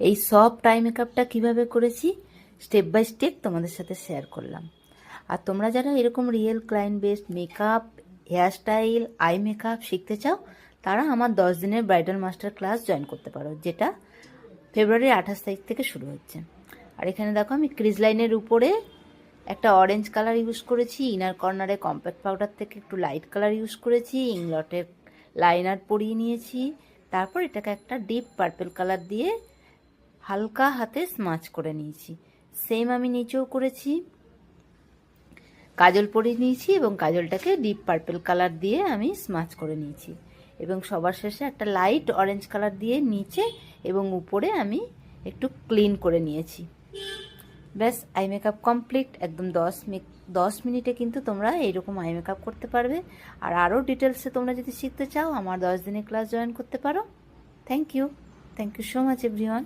এই soft I মেকআপটা কীভাবে করেছি স্টেপ বাই স্টেপ তোমাদের সাথে শেয়ার করলাম। আর তোমরা যারা এরকম real client based makeup, hairstyle, eye makeup শিখতে চাও, তারা আমার 10 দিনের ব্রাইডাল মাস্টার ক্লাস জয়েন করতে পারো, যেটা ফেব্রুয়ারি 28 তারিখ থেকে শুরু হচ্ছে। আর এখানে দেখো আমি ক্রিজ লাইনের উপরে একটা অরেঞ্জ কালার ইউজ করেছি, ইনার কর্নারে কম্প্যাক্ট পাউডার থেকে একটু লাইট কালার ইউজ করেছি, ইংলটের লাইনার পরিয়ে নিয়েছি। তারপর এটাকে একটা ডিপ পার্পল কালার দিয়ে হালকা হাতে স্মাচ করে নিয়েছি। সেম আমি নিচেও করেছি, কাজল পরিয়ে নিয়েছি এবং কাজলটাকে ডিপ পার্পল কালার দিয়ে আমি স্মাচ করে নিয়েছি। এবং সবার শেষে একটা লাইট অরেঞ্জ কালার দিয়ে নিচে এবং উপরে আমি একটু ক্লিন করে নিয়েছি। ব্যাস, আই মেকআপ কমপ্লিট। একদম 10 মিনিটে কিন্তু তোমরা এইরকম আই মেকআপ করতে পারবে। আর আরও ডিটেলসে তোমরা যদি শিখতে চাও, আমার 10 দিনের ক্লাস জয়েন করতে পারো। Thank you so much everyone.